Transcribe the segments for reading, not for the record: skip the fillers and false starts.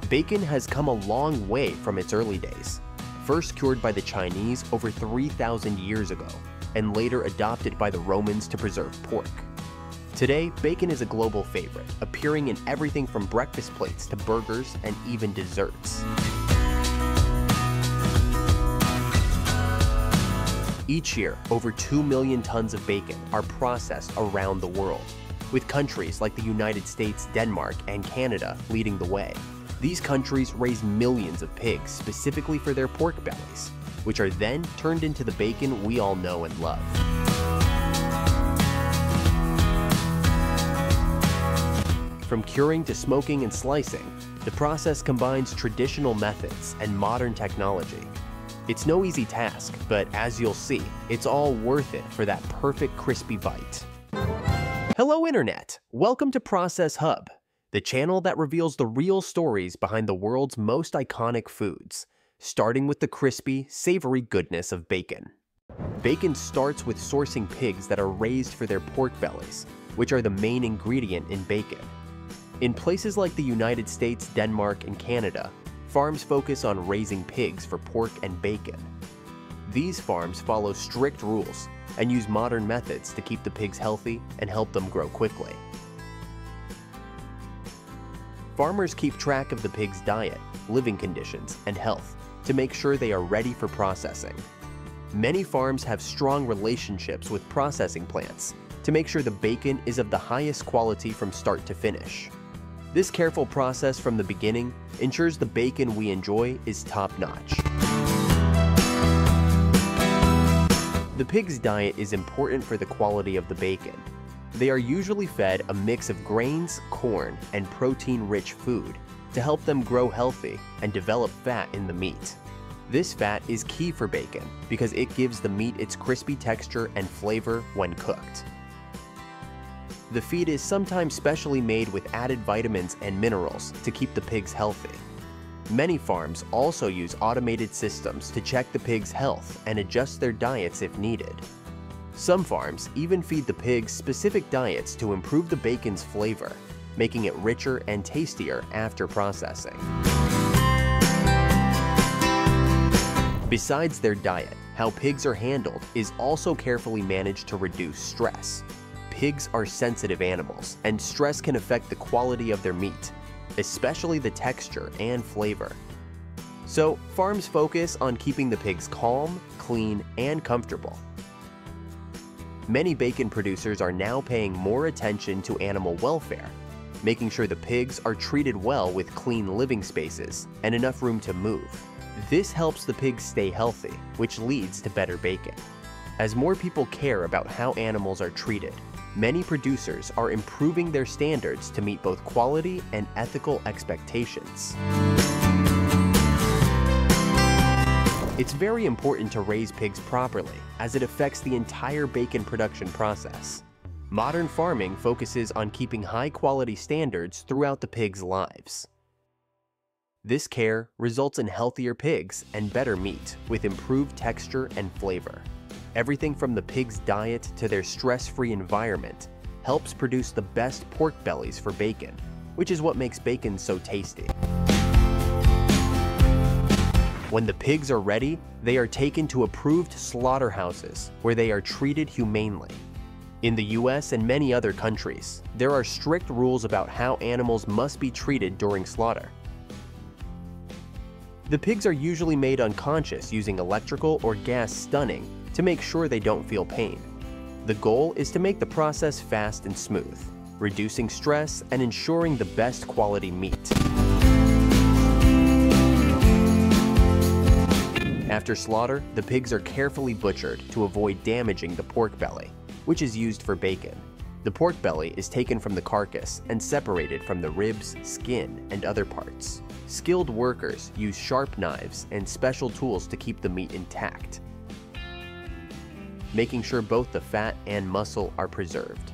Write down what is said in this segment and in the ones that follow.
Bacon has come a long way from its early days, first cured by the Chinese over 3,000 years ago, and later adopted by the Romans to preserve pork. Today, bacon is a global favorite, appearing in everything from breakfast plates to burgers and even desserts. Each year, over 2 million tons of bacon are processed around the world, with countries like the United States, Denmark, and Canada leading the way. These countries raise millions of pigs specifically for their pork bellies, which are then turned into the bacon we all know and love. From curing to smoking and slicing, the process combines traditional methods and modern technology. It's no easy task, but as you'll see, it's all worth it for that perfect crispy bite. Hello Internet! Welcome to Process Hub, the channel that reveals the real stories behind the world's most iconic foods, starting with the crispy, savory goodness of bacon. Bacon starts with sourcing pigs that are raised for their pork bellies, which are the main ingredient in bacon. In places like the United States, Denmark, and Canada, farms focus on raising pigs for pork and bacon. These farms follow strict rules and use modern methods to keep the pigs healthy and help them grow quickly. Farmers keep track of the pig's diet, living conditions, and health to make sure they are ready for processing. Many farms have strong relationships with processing plants to make sure the bacon is of the highest quality from start to finish. This careful process from the beginning ensures the bacon we enjoy is top-notch. The pig's diet is important for the quality of the bacon. They are usually fed a mix of grains, corn, and protein-rich food to help them grow healthy and develop fat in the meat. This fat is key for bacon because it gives the meat its crispy texture and flavor when cooked. The feed is sometimes specially made with added vitamins and minerals to keep the pigs healthy. Many farms also use automated systems to check the pigs' health and adjust their diets if needed. Some farms even feed the pigs specific diets to improve the bacon's flavor, making it richer and tastier after processing. Besides their diet, how pigs are handled is also carefully managed to reduce stress. Pigs are sensitive animals, and stress can affect the quality of their meat, especially the texture and flavor. So, farms focus on keeping the pigs calm, clean, and comfortable. Many bacon producers are now paying more attention to animal welfare, making sure the pigs are treated well with clean living spaces and enough room to move. This helps the pigs stay healthy, which leads to better bacon. As more people care about how animals are treated, many producers are improving their standards to meet both quality and ethical expectations. It's very important to raise pigs properly, as it affects the entire bacon production process. Modern farming focuses on keeping high-quality standards throughout the pigs' lives. This care results in healthier pigs and better meat, with improved texture and flavor. Everything from the pig's diet to their stress-free environment helps produce the best pork bellies for bacon, which is what makes bacon so tasty. When the pigs are ready, they are taken to approved slaughterhouses where they are treated humanely. In the US and many other countries, there are strict rules about how animals must be treated during slaughter. The pigs are usually made unconscious using electrical or gas stunning to make sure they don't feel pain. The goal is to make the process fast and smooth, reducing stress and ensuring the best quality meat. After slaughter, the pigs are carefully butchered to avoid damaging the pork belly, which is used for bacon. The pork belly is taken from the carcass and separated from the ribs, skin, and other parts. Skilled workers use sharp knives and special tools to keep the meat intact, making sure both the fat and muscle are preserved.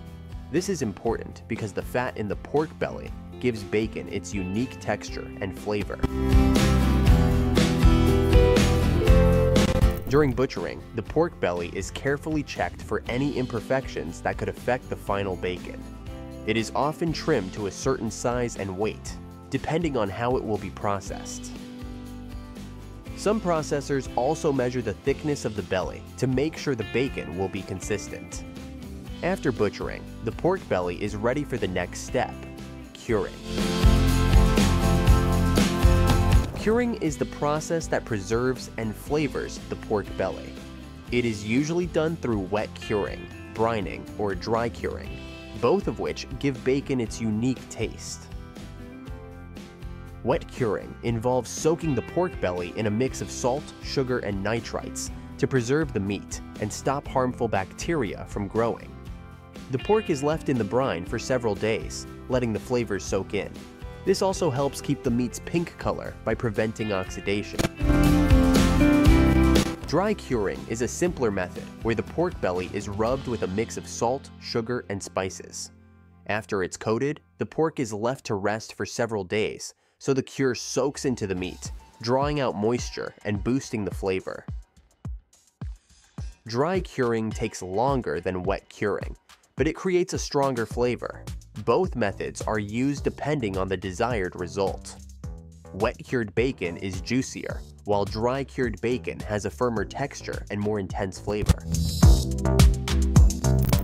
This is important because the fat in the pork belly gives bacon its unique texture and flavor. During butchering, the pork belly is carefully checked for any imperfections that could affect the final bacon. It is often trimmed to a certain size and weight depending on how it will be processed. Some processors also measure the thickness of the belly to make sure the bacon will be consistent. After butchering, the pork belly is ready for the next step, curing. Curing is the process that preserves and flavors the pork belly. It is usually done through wet curing, brining, or dry curing, both of which give bacon its unique taste. Wet curing involves soaking the pork belly in a mix of salt, sugar, and nitrites to preserve the meat and stop harmful bacteria from growing. The pork is left in the brine for several days, letting the flavors soak in. This also helps keep the meat's pink color by preventing oxidation. Dry curing is a simpler method where the pork belly is rubbed with a mix of salt, sugar, and spices. After it's coated, the pork is left to rest for several days, so the cure soaks into the meat, drawing out moisture and boosting the flavor. Dry curing takes longer than wet curing, but it creates a stronger flavor. Both methods are used depending on the desired result. Wet-cured bacon is juicier, while dry-cured bacon has a firmer texture and more intense flavor.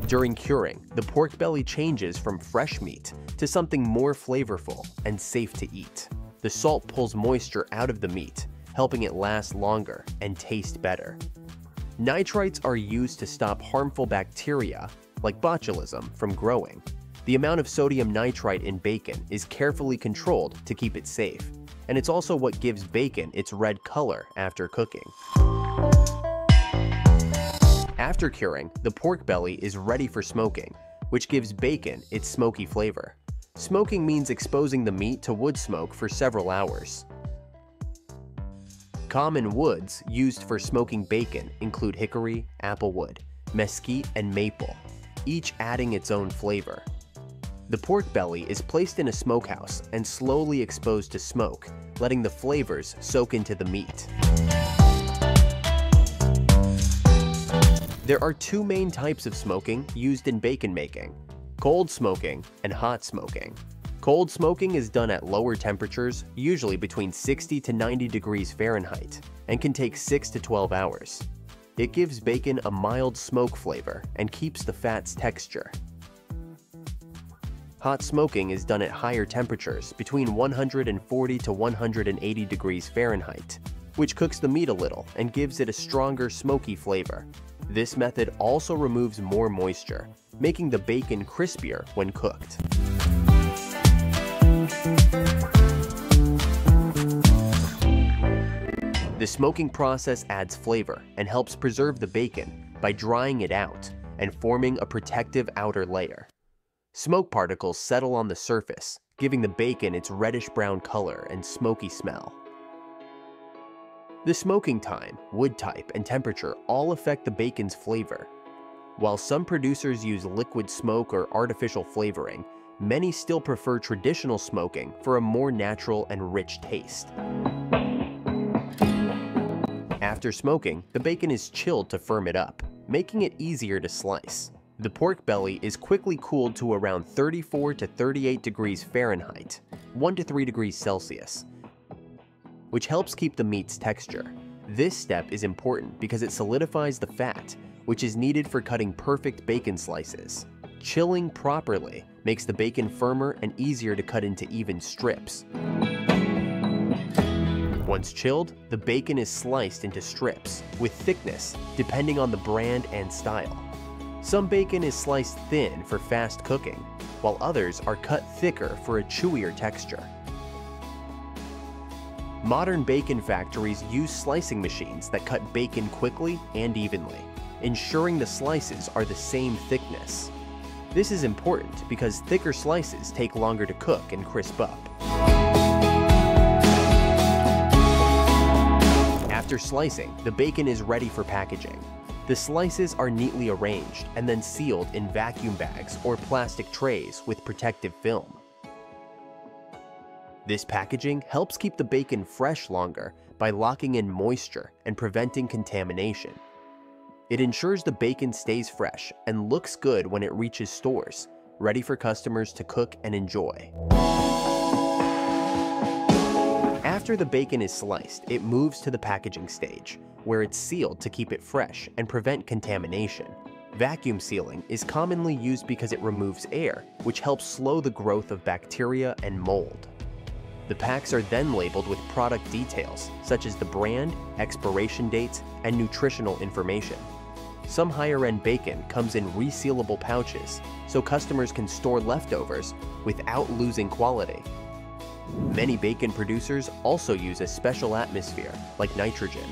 During curing, the pork belly changes from fresh meat to something more flavorful and safe to eat. The salt pulls moisture out of the meat, helping it last longer and taste better. Nitrites are used to stop harmful bacteria, like botulism, from growing. The amount of sodium nitrite in bacon is carefully controlled to keep it safe, and it's also what gives bacon its red color after cooking. After curing, the pork belly is ready for smoking, which gives bacon its smoky flavor. Smoking means exposing the meat to wood smoke for several hours. Common woods used for smoking bacon include hickory, applewood, mesquite, and maple, each adding its own flavor. The pork belly is placed in a smokehouse and slowly exposed to smoke, letting the flavors soak into the meat. There are two main types of smoking used in bacon making: cold smoking and hot smoking. Cold smoking is done at lower temperatures, usually between 60 to 90 degrees Fahrenheit, and can take 6 to 12 hours. It gives bacon a mild smoke flavor and keeps the fat's texture. Hot smoking is done at higher temperatures, between 140 to 180 degrees Fahrenheit, which cooks the meat a little and gives it a stronger smoky flavor. This method also removes more moisture, making the bacon crispier when cooked. The smoking process adds flavor and helps preserve the bacon by drying it out and forming a protective outer layer. Smoke particles settle on the surface, giving the bacon its reddish-brown color and smoky smell. The smoking time, wood type, and temperature all affect the bacon's flavor. While some producers use liquid smoke or artificial flavoring, many still prefer traditional smoking for a more natural and rich taste. After smoking, the bacon is chilled to firm it up, making it easier to slice. The pork belly is quickly cooled to around 34 to 38 degrees Fahrenheit, 1 to 3 degrees Celsius, which helps keep the meat's texture. This step is important because it solidifies the fat, which is needed for cutting perfect bacon slices. Chilling properly makes the bacon firmer and easier to cut into even strips. Once chilled, the bacon is sliced into strips, with thickness depending on the brand and style. Some bacon is sliced thin for fast cooking, while others are cut thicker for a chewier texture. Modern bacon factories use slicing machines that cut bacon quickly and evenly, ensuring the slices are the same thickness. This is important because thicker slices take longer to cook and crisp up. After slicing, the bacon is ready for packaging. The slices are neatly arranged and then sealed in vacuum bags or plastic trays with protective film. This packaging helps keep the bacon fresh longer by locking in moisture and preventing contamination. It ensures the bacon stays fresh and looks good when it reaches stores, ready for customers to cook and enjoy. After the bacon is sliced, it moves to the packaging stage, where it's sealed to keep it fresh and prevent contamination. Vacuum sealing is commonly used because it removes air, which helps slow the growth of bacteria and mold. The packs are then labeled with product details, such as the brand, expiration dates, and nutritional information. Some higher-end bacon comes in resealable pouches, so customers can store leftovers without losing quality. Many bacon producers also use a special atmosphere, like nitrogen,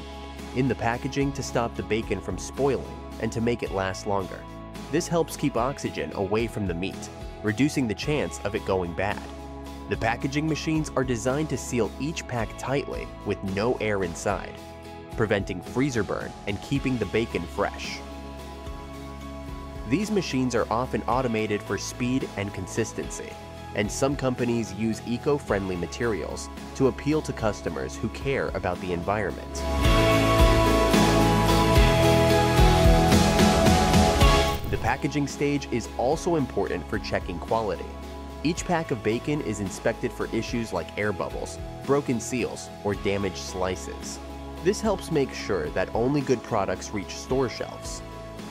in the packaging to stop the bacon from spoiling and to make it last longer. This helps keep oxygen away from the meat, reducing the chance of it going bad. The packaging machines are designed to seal each pack tightly with no air inside, preventing freezer burn and keeping the bacon fresh. These machines are often automated for speed and consistency, and some companies use eco-friendly materials to appeal to customers who care about the environment. The packaging stage is also important for checking quality. Each pack of bacon is inspected for issues like air bubbles, broken seals, or damaged slices. This helps make sure that only good products reach store shelves.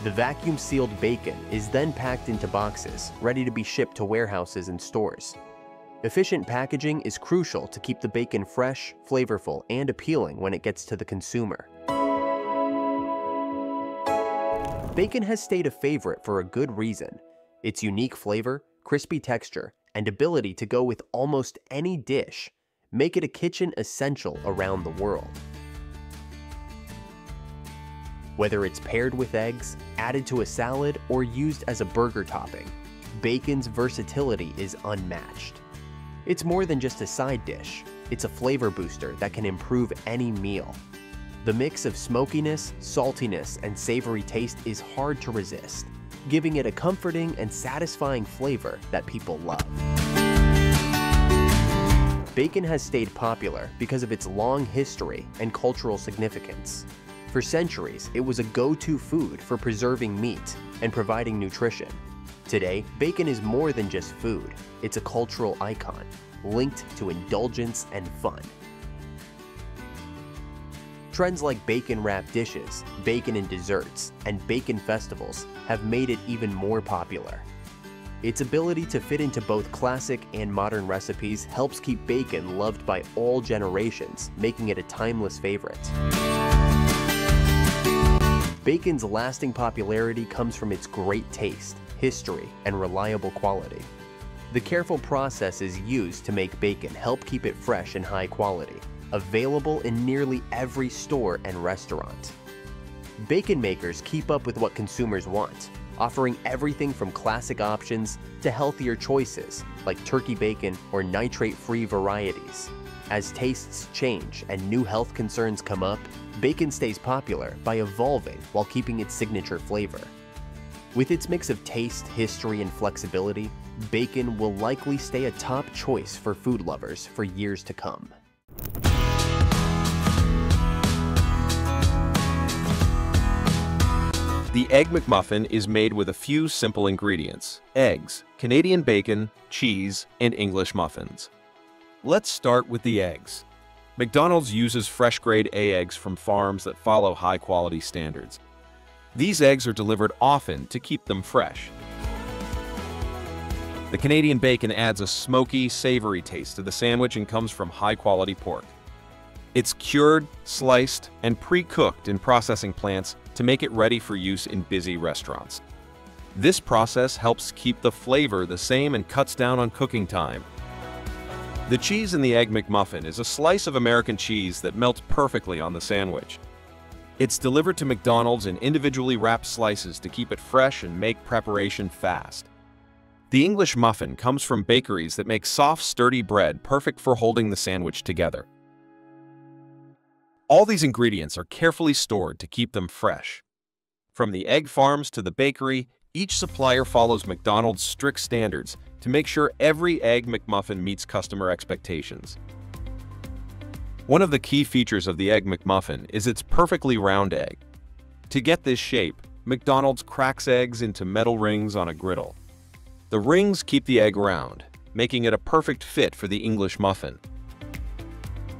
The vacuum-sealed bacon is then packed into boxes, ready to be shipped to warehouses and stores. Efficient packaging is crucial to keep the bacon fresh, flavorful, and appealing when it gets to the consumer. Bacon has stayed a favorite for a good reason. Its unique flavor, crispy texture, and ability to go with almost any dish make it a kitchen essential around the world. Whether it's paired with eggs, added to a salad, or used as a burger topping, bacon's versatility is unmatched. It's more than just a side dish. It's a flavor booster that can improve any meal. The mix of smokiness, saltiness, and savory taste is hard to resist, giving it a comforting and satisfying flavor that people love. Bacon has stayed popular because of its long history and cultural significance. For centuries, it was a go-to food for preserving meat and providing nutrition. Today, bacon is more than just food. It's a cultural icon, linked to indulgence and fun. Trends like bacon-wrapped dishes, bacon in desserts, and bacon festivals have made it even more popular. Its ability to fit into both classic and modern recipes helps keep bacon loved by all generations, making it a timeless favorite. Bacon's lasting popularity comes from its great taste, history, and reliable quality. The careful processes used to make bacon help keep it fresh and high quality, available in nearly every store and restaurant. Bacon makers keep up with what consumers want, offering everything from classic options to healthier choices like turkey bacon or nitrate-free varieties. As tastes change and new health concerns come up, bacon stays popular by evolving while keeping its signature flavor. With its mix of taste, history, and flexibility, bacon will likely stay a top choice for food lovers for years to come. The Egg McMuffin is made with a few simple ingredients: eggs, Canadian bacon, cheese, and English muffins. Let's start with the eggs. McDonald's uses fresh-grade eggs from farms that follow high-quality standards. These eggs are delivered often to keep them fresh. The Canadian bacon adds a smoky, savory taste to the sandwich and comes from high-quality pork. It's cured, sliced, and pre-cooked in processing plants to make it ready for use in busy restaurants. This process helps keep the flavor the same and cuts down on cooking time. The cheese in the Egg McMuffin is a slice of American cheese that melts perfectly on the sandwich. It's delivered to McDonald's in individually wrapped slices to keep it fresh and make preparation fast. The English muffin comes from bakeries that make soft, sturdy bread perfect for holding the sandwich together. All these ingredients are carefully stored to keep them fresh. From the egg farms to the bakery, each supplier follows McDonald's strict standards to make sure every Egg McMuffin meets customer expectations. One of the key features of the Egg McMuffin is its perfectly round egg. To get this shape, McDonald's cracks eggs into metal rings on a griddle. The rings keep the egg round, making it a perfect fit for the English muffin.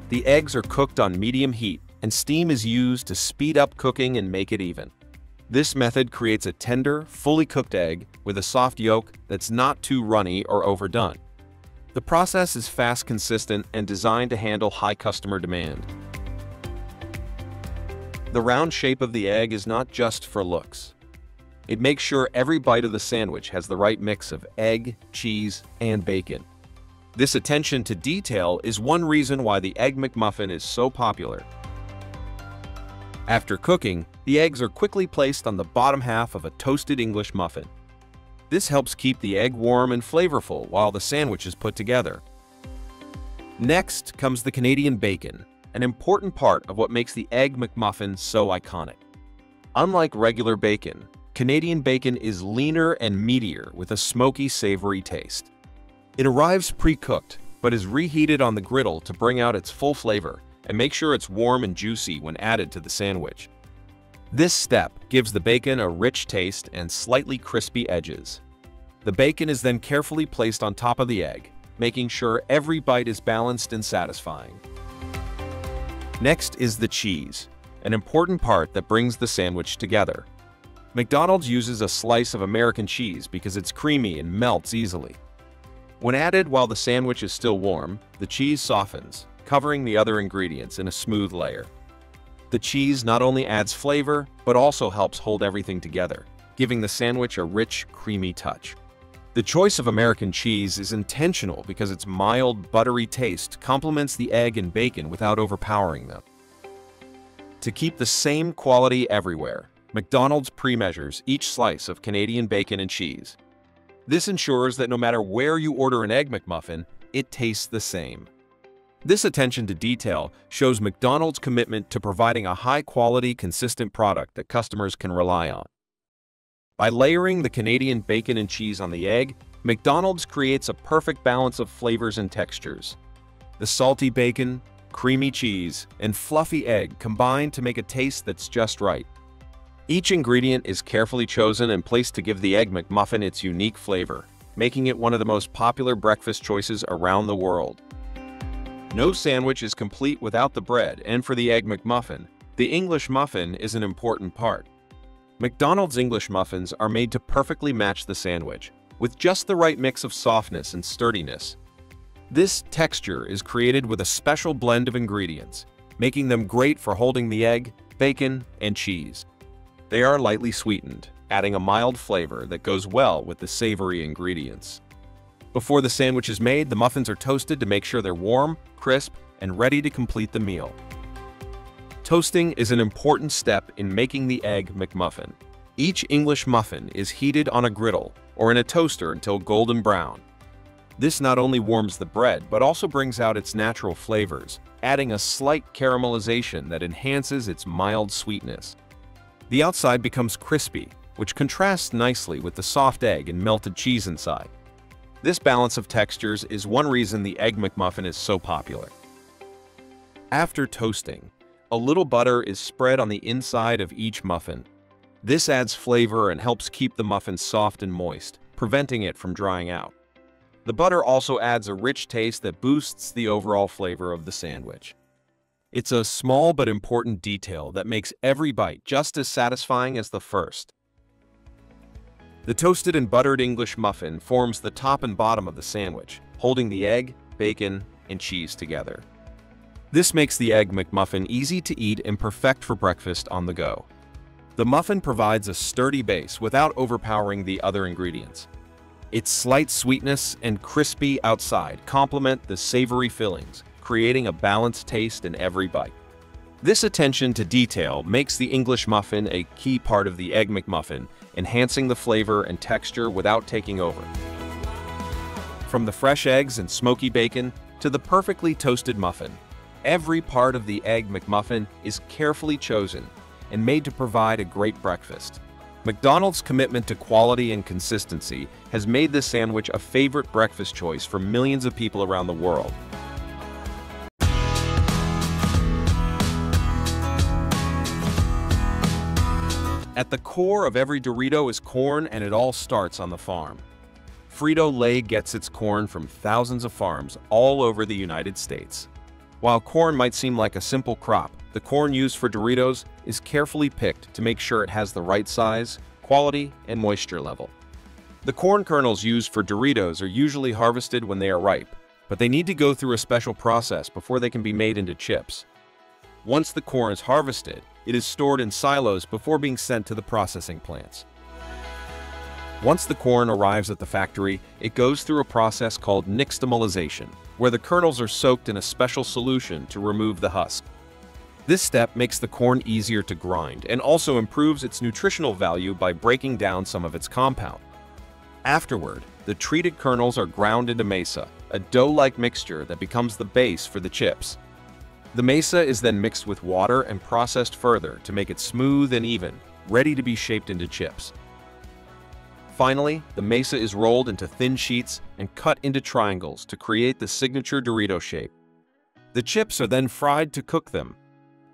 The eggs are cooked on medium heat, and steam is used to speed up cooking and make it even. This method creates a tender, fully cooked egg with a soft yolk that's not too runny or overdone. The process is fast, consistent, and designed to handle high customer demand. The round shape of the egg is not just for looks. It makes sure every bite of the sandwich has the right mix of egg, cheese, and bacon. This attention to detail is one reason why the Egg McMuffin is so popular. After cooking, the eggs are quickly placed on the bottom half of a toasted English muffin. This helps keep the egg warm and flavorful while the sandwich is put together. Next comes the Canadian bacon, an important part of what makes the Egg McMuffin so iconic. Unlike regular bacon, Canadian bacon is leaner and meatier with a smoky, savory taste. It arrives pre-cooked, but is reheated on the griddle to bring out its full flavor and make sure it's warm and juicy when added to the sandwich. This step gives the bacon a rich taste and slightly crispy edges. The bacon is then carefully placed on top of the egg, making sure every bite is balanced and satisfying. Next is the cheese, an important part that brings the sandwich together. McDonald's uses a slice of American cheese because it's creamy and melts easily. When added while the sandwich is still warm, the cheese softens, covering the other ingredients in a smooth layer. The cheese not only adds flavor, but also helps hold everything together, giving the sandwich a rich, creamy touch. The choice of American cheese is intentional because its mild, buttery taste complements the egg and bacon without overpowering them. To keep the same quality everywhere, McDonald's pre-measures each slice of Canadian bacon and cheese. This ensures that no matter where you order an Egg McMuffin, it tastes the same. This attention to detail shows McDonald's commitment to providing a high-quality, consistent product that customers can rely on. By layering the Canadian bacon and cheese on the egg, McDonald's creates a perfect balance of flavors and textures. The salty bacon, creamy cheese, and fluffy egg combine to make a taste that's just right. Each ingredient is carefully chosen and placed to give the Egg McMuffin its unique flavor, making it one of the most popular breakfast choices around the world. No sandwich is complete without the bread, and for the Egg McMuffin, the English muffin is an important part. McDonald's English muffins are made to perfectly match the sandwich, with just the right mix of softness and sturdiness. This texture is created with a special blend of ingredients, making them great for holding the egg, bacon, and cheese. They are lightly sweetened, adding a mild flavor that goes well with the savory ingredients. Before the sandwich is made, the muffins are toasted to make sure they're warm, crisp, and ready to complete the meal. Toasting is an important step in making the Egg McMuffin. Each English muffin is heated on a griddle or in a toaster until golden brown. This not only warms the bread, but also brings out its natural flavors, adding a slight caramelization that enhances its mild sweetness. The outside becomes crispy, which contrasts nicely with the soft egg and melted cheese inside. This balance of textures is one reason the Egg McMuffin is so popular. After toasting, a little butter is spread on the inside of each muffin. This adds flavor and helps keep the muffin soft and moist, preventing it from drying out. The butter also adds a rich taste that boosts the overall flavor of the sandwich. It's a small but important detail that makes every bite just as satisfying as the first. The toasted and buttered English muffin forms the top and bottom of the sandwich, holding the egg, bacon, and cheese together. This makes the Egg McMuffin easy to eat and perfect for breakfast on the go. The muffin provides a sturdy base without overpowering the other ingredients. Its slight sweetness and crispy outside complement the savory fillings, creating a balanced taste in every bite. This attention to detail makes the English muffin a key part of the Egg McMuffin, enhancing the flavor and texture without taking over. From the fresh eggs and smoky bacon to the perfectly toasted muffin, every part of the Egg McMuffin is carefully chosen and made to provide a great breakfast. McDonald's commitment to quality and consistency has made this sandwich a favorite breakfast choice for millions of people around the world. At the core of every Dorito is corn, and it all starts on the farm. Frito-Lay gets its corn from thousands of farms all over the United States. While corn might seem like a simple crop, the corn used for Doritos is carefully picked to make sure it has the right size, quality, and moisture level. The corn kernels used for Doritos are usually harvested when they are ripe, but they need to go through a special process before they can be made into chips. Once the corn is harvested, it is stored in silos before being sent to the processing plants. Once the corn arrives at the factory, it goes through a process called nixtamalization, where the kernels are soaked in a special solution to remove the husk. This step makes the corn easier to grind and also improves its nutritional value by breaking down some of its compound. Afterward, the treated kernels are ground into masa, a dough-like mixture that becomes the base for the chips. The masa is then mixed with water and processed further to make it smooth and even, ready to be shaped into chips. Finally, the masa is rolled into thin sheets and cut into triangles to create the signature Dorito shape. The chips are then fried to cook them.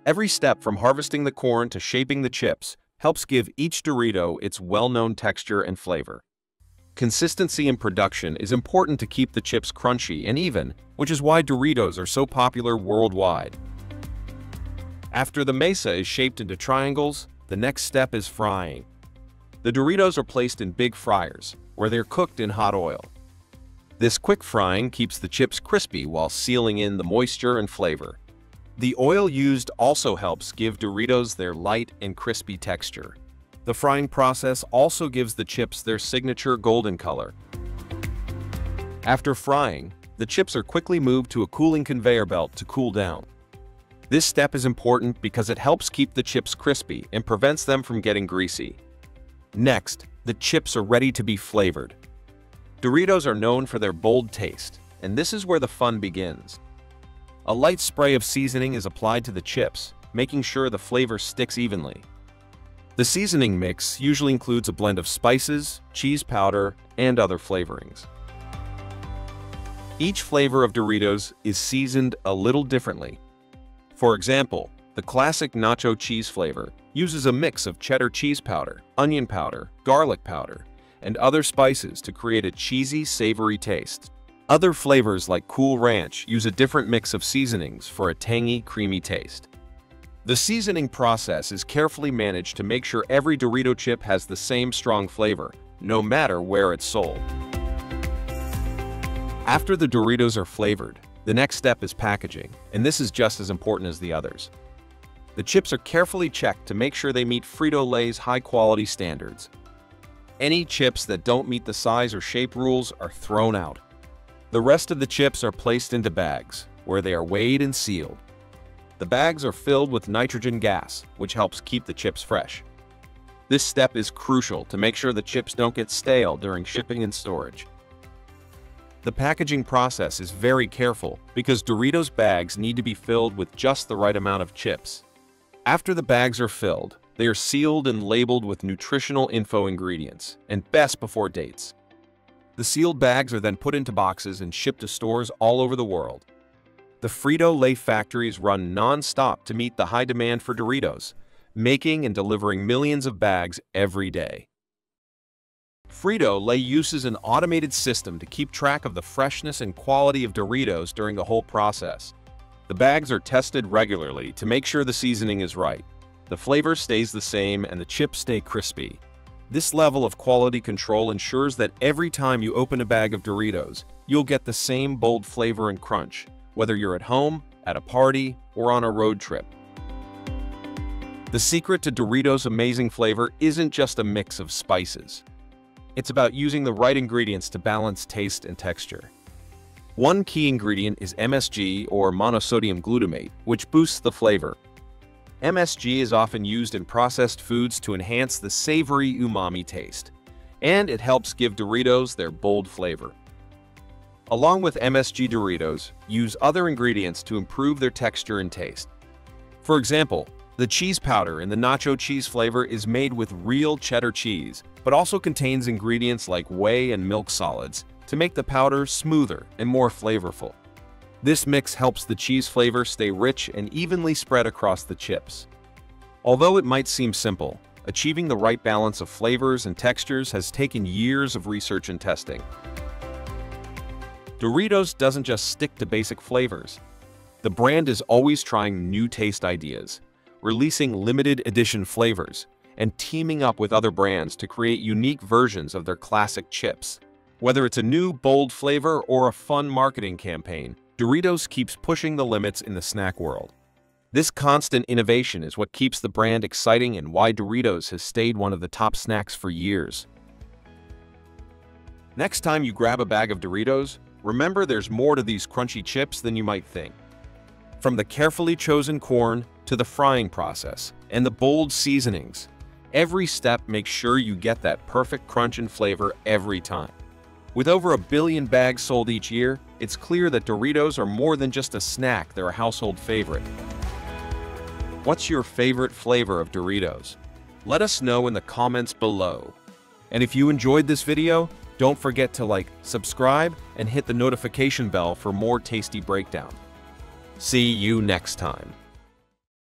Every step from harvesting the corn to shaping the chips helps give each Dorito its well-known texture and flavor. Consistency in production is important to keep the chips crunchy and even, which is why Doritos are so popular worldwide. After the masa is shaped into triangles, the next step is frying. The Doritos are placed in big fryers, where they're cooked in hot oil. This quick frying keeps the chips crispy while sealing in the moisture and flavor. The oil used also helps give Doritos their light and crispy texture. The frying process also gives the chips their signature golden color. After frying, the chips are quickly moved to a cooling conveyor belt to cool down. This step is important because it helps keep the chips crispy and prevents them from getting greasy. Next, the chips are ready to be flavored. Doritos are known for their bold taste, and this is where the fun begins. A light spray of seasoning is applied to the chips, making sure the flavor sticks evenly. The seasoning mix usually includes a blend of spices, cheese powder, and other flavorings. Each flavor of Doritos is seasoned a little differently. For example, the classic nacho cheese flavor uses a mix of cheddar cheese powder, onion powder, garlic powder, and other spices to create a cheesy, savory taste. Other flavors like Cool Ranch use a different mix of seasonings for a tangy, creamy taste. The seasoning process is carefully managed to make sure every Dorito chip has the same strong flavor, no matter where it's sold. After the Doritos are flavored, the next step is packaging, and this is just as important as the others. The chips are carefully checked to make sure they meet Frito-Lay's high-quality standards. Any chips that don't meet the size or shape rules are thrown out. The rest of the chips are placed into bags, where they are weighed and sealed. The bags are filled with nitrogen gas, which helps keep the chips fresh. This step is crucial to make sure the chips don't get stale during shipping and storage. The packaging process is very careful because Doritos bags need to be filled with just the right amount of chips. After the bags are filled, they are sealed and labeled with nutritional info ingredients and best before dates. The sealed bags are then put into boxes and shipped to stores all over the world. The Frito-Lay factories run non-stop to meet the high demand for Doritos, making and delivering millions of bags every day. Frito-Lay uses an automated system to keep track of the freshness and quality of Doritos during the whole process. The bags are tested regularly to make sure the seasoning is right, the flavor stays the same, and the chips stay crispy. This level of quality control ensures that every time you open a bag of Doritos, you'll get the same bold flavor and crunch, whether you're at home, at a party, or on a road trip. The secret to Doritos' amazing flavor isn't just a mix of spices. It's about using the right ingredients to balance taste and texture. One key ingredient is MSG, or monosodium glutamate, which boosts the flavor. MSG is often used in processed foods to enhance the savory umami taste, and it helps give Doritos their bold flavor. Along with MSG Doritos, use other ingredients to improve their texture and taste. For example, the cheese powder in the nacho cheese flavor is made with real cheddar cheese, but also contains ingredients like whey and milk solids to make the powder smoother and more flavorful. This mix helps the cheese flavor stay rich and evenly spread across the chips. Although it might seem simple, achieving the right balance of flavors and textures has taken years of research and testing. Doritos doesn't just stick to basic flavors. The brand is always trying new taste ideas, releasing limited edition flavors, and teaming up with other brands to create unique versions of their classic chips. Whether it's a new, bold flavor or a fun marketing campaign, Doritos keeps pushing the limits in the snack world. This constant innovation is what keeps the brand exciting and why Doritos has stayed one of the top snacks for years. Next time you grab a bag of Doritos, remember there's more to these crunchy chips than you might think. From the carefully chosen corn to the frying process and the bold seasonings, every step makes sure you get that perfect crunch and flavor every time. With over 1 billion bags sold each year, it's clear that Doritos are more than just a snack, they're a household favorite. What's your favorite flavor of Doritos? Let us know in the comments below. And if you enjoyed this video, don't forget to like, subscribe, and hit the notification bell for more tasty breakdown. See you next time.